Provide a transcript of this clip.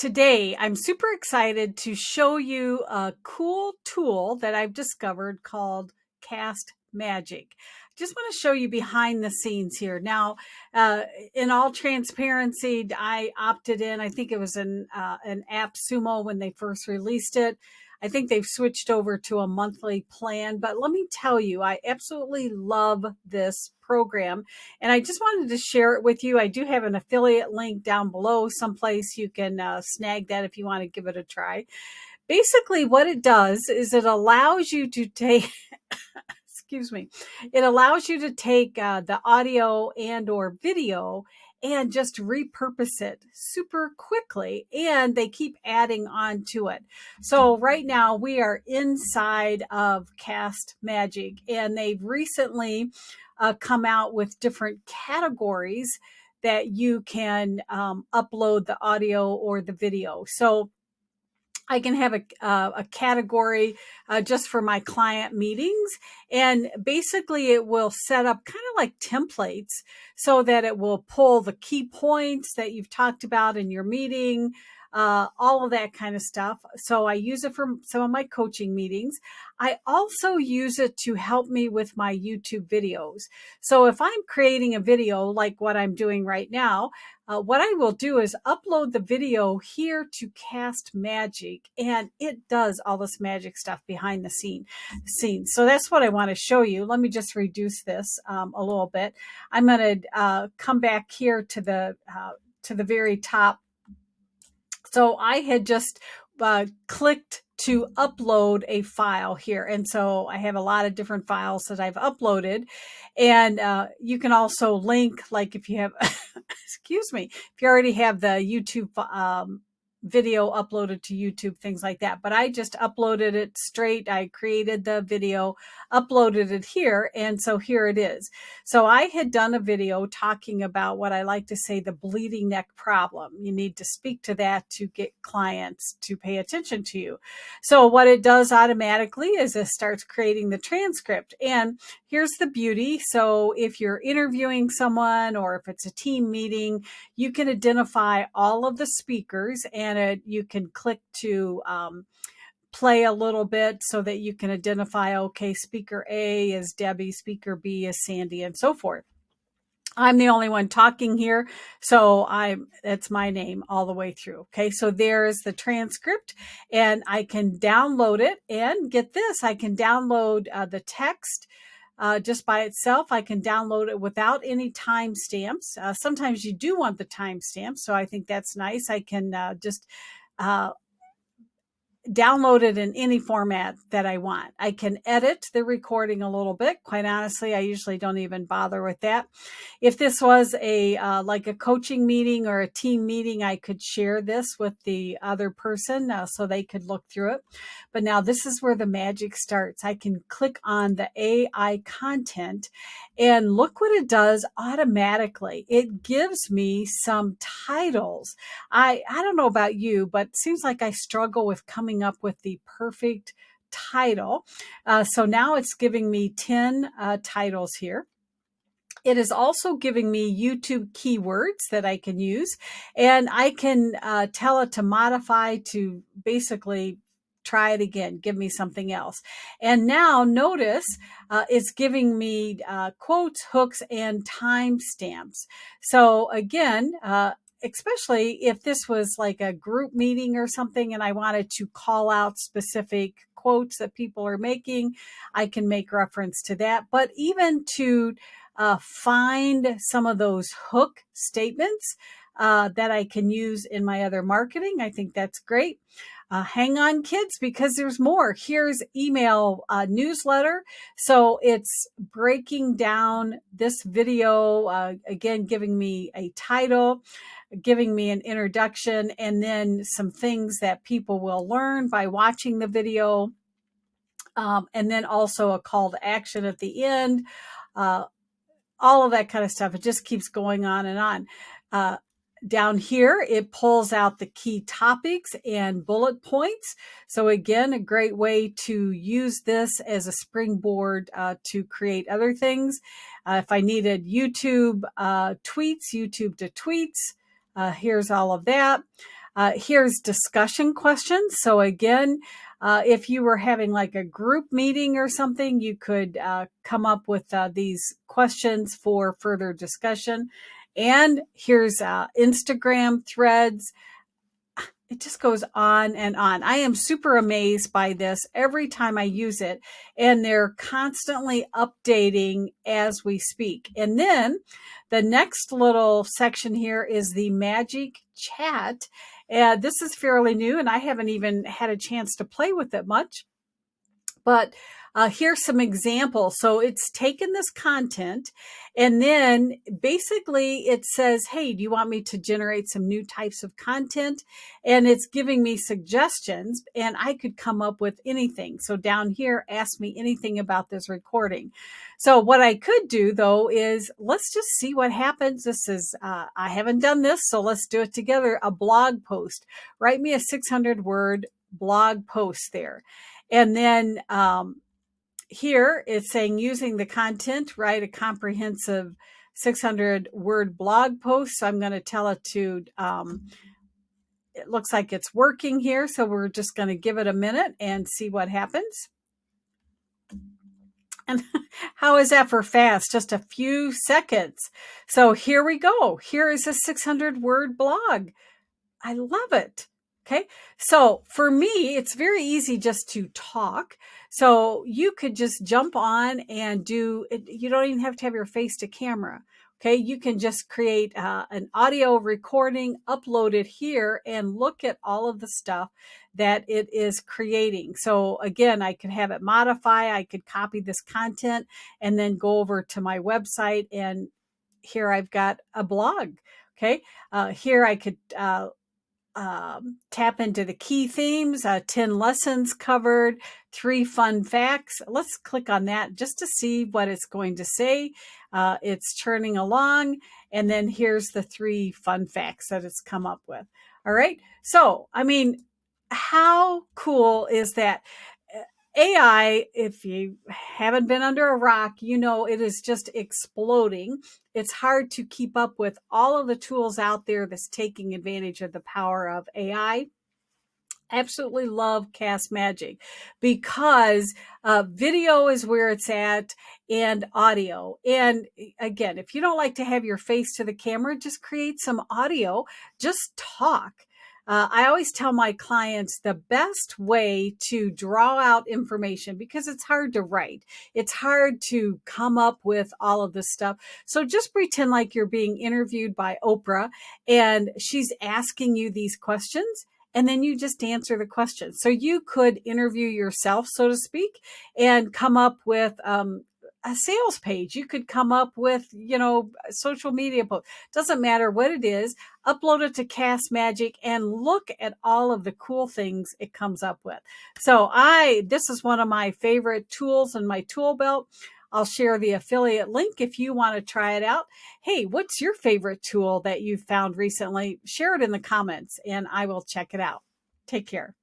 Today, I'm super excited to show you a cool tool that I've discovered called CastMagic. Just want to show you behind the scenes here. Now, uh, in all transparency, I opted in. I think it was an app Sumo when they first released it. I think they've switched over to a monthly plan, but let me tell you, I absolutely love this program. And I just wanted to share it with you. I do have an affiliate link down below, someplace you can snag that if you want to give it a try. Basically, what it does is it allows you to take, excuse me, it allows you to take the audio and or video and just repurpose it super quickly, and they keep adding on to it. So right now we are inside of CastMagic, and they've recently come out with different categories that you can upload the audio or the video. So I can have a category just for my client meetings. And basically, it will set up kind of like templates so that it will pull the key points that you've talked about in your meeting, all of that kind of stuff. So I use it for some of my coaching meetings. I also use it to help me with my YouTube videos. So if I'm creating a video like what I'm doing right now, what I will do is upload the video here to CastMagic, and it does all this magic stuff behind the scenes. So that's what I want to show you. Let me just reduce this a little bit. I'm going to come back here to the very top. So I had just clicked to upload a file here. And so I have a lot of different files that I've uploaded. And you can also link, like if you have, excuse me, if you already have the YouTube video uploaded to YouTube, things like that. But I just uploaded it straight. I created the video, uploaded it here, and so here it is. So I had done a video talking about what I like to say the bleeding neck problem. You need to speak to that to get clients to pay attention to you. So what it does automatically is it starts creating the transcript. And here's the beauty. So if you're interviewing someone or if it's a team meeting, you can identify all of the speakers, and you can click to play a little bit so that you can identify, okay, speaker A is Debbie, speaker B is Sandy, and so forth. I'm the only one talking here, so that's my name all the way through. Okay, so there's the transcript, and I can download it. And get this, I can download the text just by itself. I can download it without any timestamps. Sometimes you do want the timestamps, so I think that's nice. I can just download it in any format that I want. I can edit the recording a little bit. Quite honestly, I usually don't even bother with that. If this was like a coaching meeting or a team meeting, I could share this with the other person so they could look through it. But now this is where the magic starts. I can click on the AI content, and look what it does automatically. It gives me some titles. I don't know about you, but it seems like I struggle with coming up with the perfect title. So now it's giving me 10 titles here. It is also giving me YouTube keywords that I can use, and I can tell it to modify to basically try it again, give me something else. And now notice it's giving me quotes, hooks, and timestamps. So again, especially if this was like a group meeting or something and I wanted to call out specific quotes that people are making, I can make reference to that. But even to find some of those hook statements that I can use in my other marketing, I think that's great. Hang on, kids, because there's more. Here's email newsletter. So it's breaking down this video, again, giving me a title, giving me an introduction, and then some things that people will learn by watching the video. And then also a call to action at the end, all of that kind of stuff. It just keeps going on and on. Down here, it pulls out the key topics and bullet points. So again, a great way to use this as a springboard to create other things. If I needed YouTube tweets, YouTube to tweets, here's all of that. Here's discussion questions. So again, if you were having like a group meeting or something, you could come up with these questions for further discussion. And here's Instagram threads. It just goes on and on. I am super amazed by this every time I use it, and they're constantly updating as we speak. And then the next little section here is the Magic Chat. This is fairly new, and I haven't even had a chance to play with it much. But here's some examples. So it's taken this content and then basically it says, hey, do you want me to generate some new types of content? And it's giving me suggestions and I could come up with anything. So down here, ask me anything about this recording. So what I could do though is let's just see what happens. This is, I haven't done this, so let's do it together. A blog post. Write me a 600-word blog post there. And then here it's saying using the content, write a comprehensive 600-word blog post. So I'm going to tell it to, it looks like it's working here. So we're just going to give it a minute and see what happens. And how is that for fast? Just a few seconds. So here we go. Here is a 600-word blog. I love it. Okay. So for me, it's very easy just to talk. So you could just jump on and do it. You don't even have to have your face to camera. Okay. You can just create an audio recording, upload it here and look at all of the stuff that it is creating. So again, I could have it modify. I could copy this content and then go over to my website. And here I've got a blog. Okay. Here I could, tap into the key themes, 10 lessons covered, 3 fun facts. Let's click on that just to see what it's going to say. It's churning along. And then here's the 3 fun facts that it's come up with. All right. So, I mean, how cool is that? AI, if you haven't been under a rock, you know it is just exploding. It's hard to keep up with all of the tools out there that's taking advantage of the power of AI. Absolutely love CastMagic because video is where it's at and audio. And again, if you don't like to have your face to the camera, just create some audio, just talk. I always tell my clients the best way to draw out information, because it's hard to write. It's hard to come up with all of this stuff. So just pretend like you're being interviewed by Oprah and she's asking you these questions. And then you just answer the question. So you could interview yourself, so to speak, and come up with a sales page. You could come up with, social media post. Doesn't matter what it is. Upload it to CastMagic and look at all of the cool things it comes up with. So this is one of my favorite tools in my tool belt. I'll share the affiliate link if you want to try it out. Hey, what's your favorite tool that you found recently? Share it in the comments and I will check it out. Take care.